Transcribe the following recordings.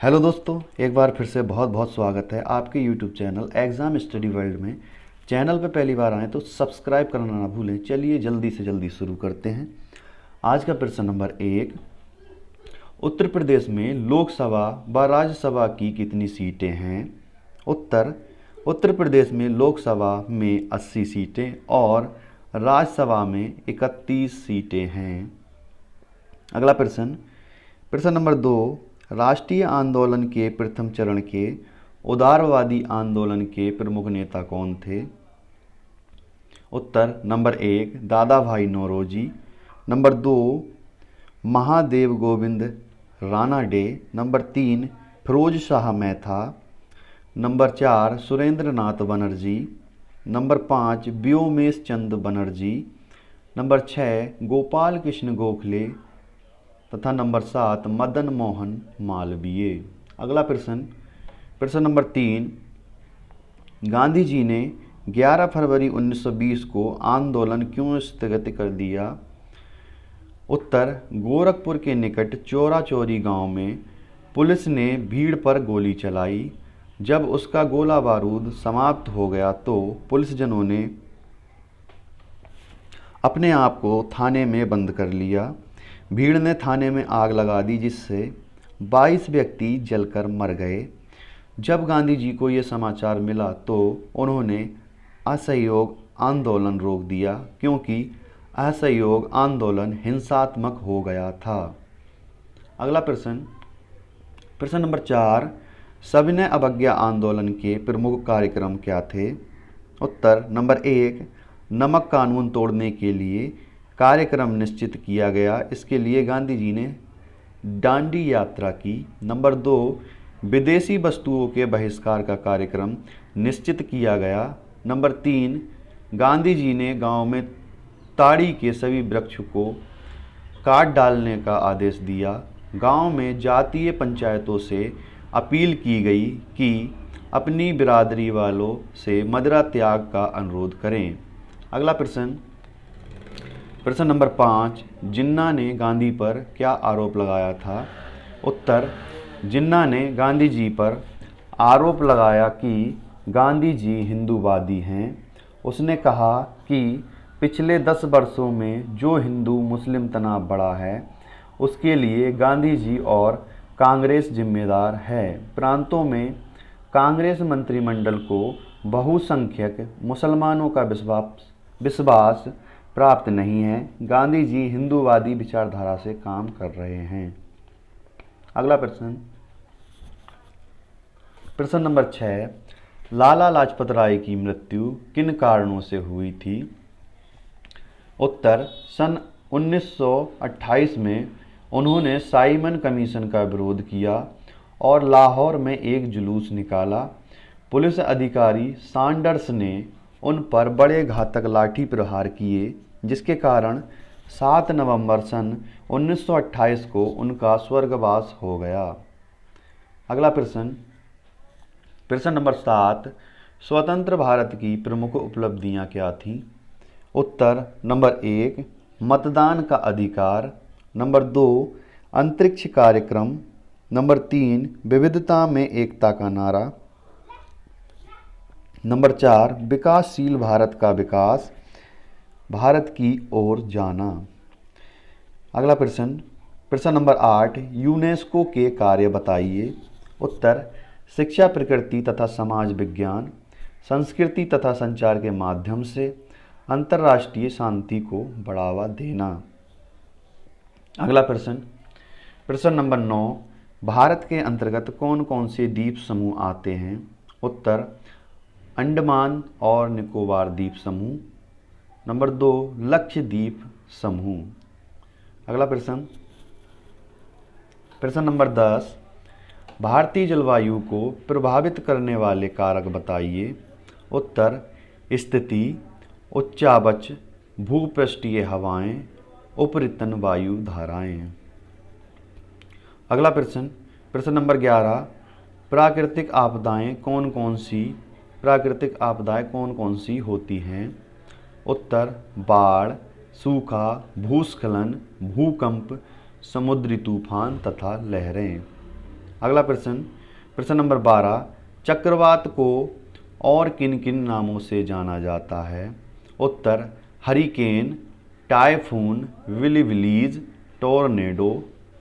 Hello दोस्तों, एक बार फिर से बहुत बहुत स्वागत है आपके YouTube channel exam study world में। चैनल पे पहली बार आएँ तो सब्सक्राइब करना ना भूलें। चलिए जल्दी से जल्दी शुरू करते हैं। आज का प्रश्न नंबर 1, उत्तर प्रदेश में लोकसभा व राज्यसभा की कितनी सीटें हैं? उत्तर, उत्तर प्रदेश में लोकसभा में 80 सीटें और राज्यसभा में 31 सीटें हैं। अगला प्रश्न, प्रश्न नंबर 2, राष्ट्रीय आंदोलन के प्रथम चरण के उदारवादी आंदोलन के प्रमुख नेता कौन थे? उत्तर, number 1 Dadabhai Naoroji, number 2 Mahadev Govind Ranade, number 3 Pherozeshah Mehta, number 4 Surendranath Banerjee, number 5 Womesh Chunder Bonnerjee, number 6 Gopal Krishna Gokhale तथा नंबर 7 मदन मोहन मालवीय। अगला प्रश्न, प्रश्न नंबर 3, गांधी जी ने 11 फरवरी 1920 को आंदोलन क्यों स्थगित कर दिया? उत्तर, गोरखपुर के निकट चौरा चौरी गांव में पुलिस ने भीड़ पर गोली चलाई। जब उसका गोला बारूद समाप्त हो गया तो पुलिसजनों ने अपने आप को थाने में बंद कर लिया। भीड़ ने थाने में आग लगा दी जिससे 22 व्यक्ति जलकर मर गए। जब गांधी जी को ये समाचार मिला तो उन्होंने असहयोग आंदोलन रोक दिया क्योंकि असहयोग आंदोलन हिंसात्मक हो गया था। अगला प्रश्न, प्रश्न नंबर 4, सविनय अवज्ञा आंदोलन के प्रमुख कार्यक्रम क्या थे? उत्तर, नंबर 1 नमक कानून तोड़ने के लिए कार्यक्रम निश्चित किया गया। इसके लिए गांधी जी ने डांडी यात्रा की। नंबर 2 विदेशी वस्तुओं के बहिष्कार का कार्यक्रम निश्चित किया गया। नंबर 3 गांधी जी ने गांव में ताड़ी के सभी वृक्ष को काट डालने का आदेश दिया। गांव में जातीय पंचायतों से अपील की गई कि अपनी बिरादरी वालों से मदिरा त्याग का अनुरोध करें। अगला प्रश्न, प्रश्न नंबर 5, जिन्ना ने गांधी पर क्या आरोप लगाया था? उत्तर, जिन्ना ने गांधी जी पर आरोप लगाया कि गांधी जी हिंदूवादी हैं। उसने कहा कि पिछले 10 वर्षों में जो हिंदू मुस्लिम तनाव बढ़ा है उसके लिए गांधी जी और कांग्रेस जिम्मेदार है। प्रांतों में कांग्रेस मंत्रिमंडल को बहुसंख्यक मुसलमानों का विश्वास प्राप्त नहीं है। गांधी जी हिंदूवादी विचारधारा से काम कर रहे हैं। अगला प्रश्न, प्रश्न नंबर 6, लाला लाजपत राय की मृत्यु किन कारणों से हुई थी? उत्तर, सन 1928 में उन्होंने साइमन कमीशन का विरोध किया और लाहौर में एक जुलूस निकाला। पुलिस अधिकारी सैंडर्स ने उन पर बड़े घातक लाठी प्रहार किए जिसके कारण 7 नवंबर सन 1928 को उनका स्वर्गवास हो गया। अगला प्रश्न, प्रश्न नंबर 7, स्वतंत्र भारत की प्रमुख उपलब्धियां क्या थीं? उत्तर, नंबर 1 मतदान का अधिकार, नंबर 2 अंतरिक्ष कार्यक्रम, नंबर 3 विविधता में एकता का नारा, नंबर 4 विकासशील भारत का विकास, भारत की ओर जाना। अगला प्रश्न, प्रश्न नंबर 8, यूनेस्को के कार्य बताइए। उत्तर, शिक्षा, प्रकृति तथा समाज विज्ञान, संस्कृति तथा संचार के माध्यम से अंतर्राष्ट्रीय शांति को बढ़ावा देना। अगला प्रश्न, प्रश्न नंबर 9, भारत के अंतर्गत कौन कौन से द्वीप समूह आते हैं? उत्तर, अंडमान और निकोबार द्वीप समूह, नंबर 2 लक्षद्वीप समूह। अगला प्रश्न, प्रश्न नंबर 10, भारतीय जलवायु को प्रभावित करने वाले कारक बताइए। उत्तर, स्थिति, उच्चावच, भूपृष्ठीय हवाएं, उपरितन वायु धाराएं। अगला प्रश्न, प्रश्न नंबर 11, प्राकृतिक आपदाएं कौन कौन सी होती हैं? उत्तर, बाढ़, सूखा, भूस्खलन, भूकंप, समुद्री तूफान तथा लहरें। अगला प्रश्न, प्रश्न नंबर 12, चक्रवात को और किन किन नामों से जाना जाता है? उत्तर, हरिकेन, टाइफून, विलीज, टोर्नेडो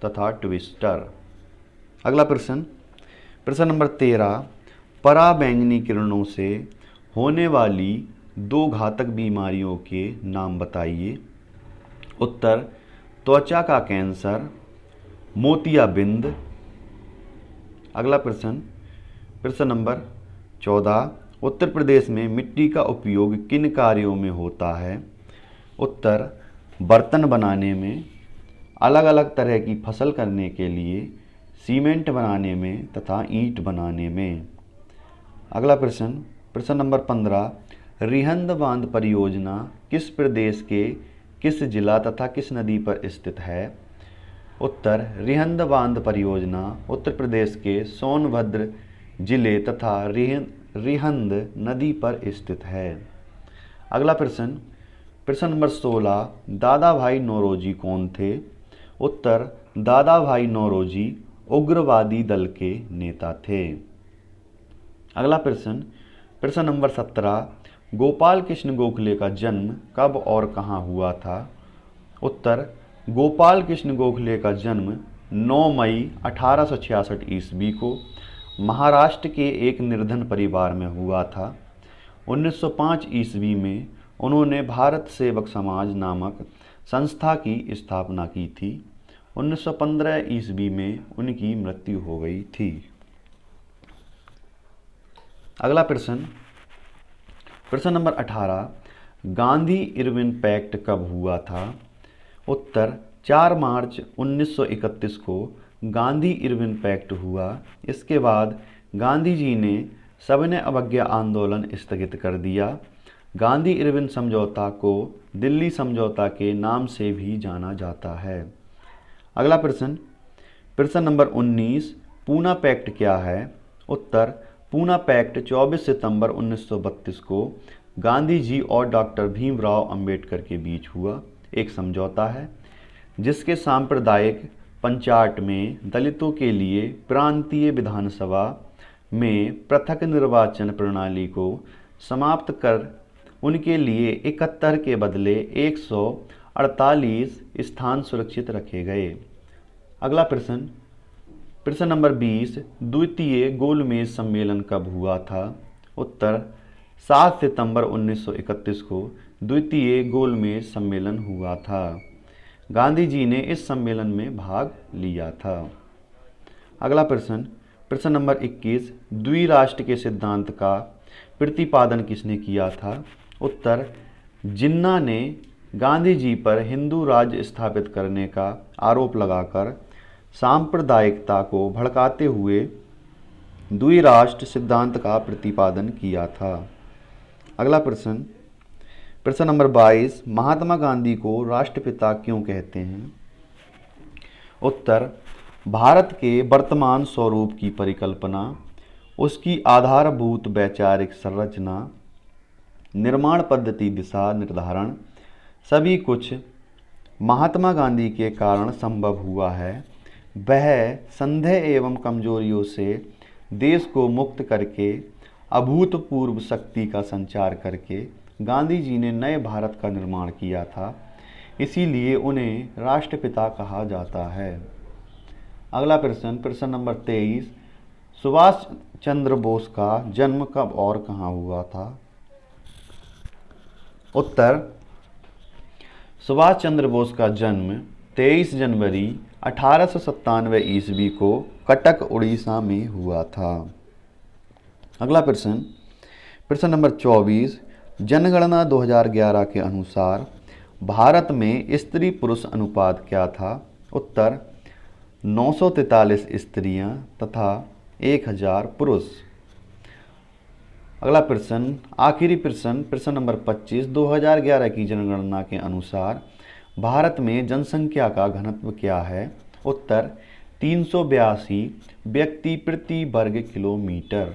तथा ट्विस्टर। अगला प्रश्न, प्रश्न नंबर 13, पराबैंगनी किरणों से होने वाली 2 घातक बीमारियों के नाम बताइए। उत्तर, त्वचा का कैंसर, मोतियाबिंद। अगला प्रश्न, प्रश्न नंबर 14, उत्तर प्रदेश में मिट्टी का उपयोग किन कार्यों में होता है? उत्तर, बर्तन बनाने में, अलग अलग तरह की फसल करने के लिए, सीमेंट बनाने में तथा ईंट बनाने में। अगला प्रश्न, प्रश्न नंबर 15, रिहंद बांध परियोजना किस प्रदेश के किस जिला तथा किस नदी पर स्थित है? उत्तर, रिहंद बांध परियोजना उत्तर प्रदेश के सोनभद्र जिले तथा रिहंद नदी पर स्थित है। अगला प्रश्न, प्रश्न नंबर 16, दादा भाई नौरोजी कौन थे? उत्तर, दादा भाई नौरोजी उग्रवादी दल के नेता थे। अगला प्रश्न, प्रश्न नंबर 17, गोपाल कृष्ण गोखले का जन्म कब और कहाँ हुआ था? उत्तर, गोपाल कृष्ण गोखले का जन्म 9 मई 1866 ईस्वी को महाराष्ट्र के एक निर्धन परिवार में हुआ था। 1905 ईस्वी में उन्होंने भारत सेवक समाज नामक संस्था की स्थापना की थी। 1915 ईस्वी में उनकी मृत्यु हो गई थी। अगला प्रश्न, प्रश्न नंबर 18, गांधी इरविन पैक्ट कब हुआ था? उत्तर, 4 मार्च 1931 को गांधी इरविन पैक्ट हुआ। इसके बाद गांधी जी ने सविनय अवज्ञा आंदोलन स्थगित कर दिया। गांधी इरविन समझौता को दिल्ली समझौता के नाम से भी जाना जाता है। अगला प्रश्न, प्रश्न नंबर 19, पूना पैक्ट क्या है? उत्तर, पूना पैक्ट 24 सितंबर 1932 को गांधी जी और डॉक्टर भीमराव अंबेडकर के बीच हुआ एक समझौता है, जिसके सांप्रदायिक पंचाट में दलितों के लिए प्रांतीय विधानसभा में पृथक निर्वाचन प्रणाली को समाप्त कर उनके लिए 71 के बदले 148 स्थान सुरक्षित रखे गए। अगला प्रश्न, प्रश्न नंबर 20, द्वितीय गोलमेज सम्मेलन कब हुआ था? उत्तर, 7 सितंबर 1931 को द्वितीय गोलमेज सम्मेलन हुआ था। गांधी जी ने इस सम्मेलन में भाग लिया था। अगला प्रश्न, प्रश्न नंबर 21, द्विराष्ट्र के सिद्धांत का प्रतिपादन किसने किया था? उत्तर, जिन्ना ने गांधी जी पर हिंदू राज्य स्थापित करने का आरोप लगाकर सांप्रदायिकता को भड़काते हुए द्विराष्ट्र सिद्धांत का प्रतिपादन किया था। अगला प्रश्न, प्रश्न नंबर 22, महात्मा गांधी को राष्ट्रपिता क्यों कहते हैं? उत्तर, भारत के वर्तमान स्वरूप की परिकल्पना, उसकी आधारभूत वैचारिक संरचना, निर्माण पद्धति, दिशा निर्धारण सभी कुछ महात्मा गांधी के कारण संभव हुआ है। वह संदेह एवं कमजोरियों से देश को मुक्त करके अभूतपूर्व शक्ति का संचार करके गांधी जी ने नए भारत का निर्माण किया था, इसीलिए उन्हें राष्ट्रपिता कहा जाता है। अगला प्रश्न, प्रश्न नंबर 23, सुभाष चंद्र बोस का जन्म कब और कहाँ हुआ था? उत्तर, सुभाष चंद्र बोस का जन्म 23 जनवरी 1897 ईस्वी को कटक उड़ीसा में हुआ था। अगला प्रश्न, प्रश्न नंबर 24, जनगणना 2011 के अनुसार भारत में स्त्री पुरुष अनुपात क्या था? उत्तर, 943 स्त्रियां तथा 1000 पुरुष। अगला प्रश्न, आखिरी प्रश्न, प्रश्न नंबर 25, 2011 की जनगणना के अनुसार भारत में जनसंख्या का घनत्व क्या है? उत्तर, 382 व्यक्ति प्रति वर्ग किलोमीटर।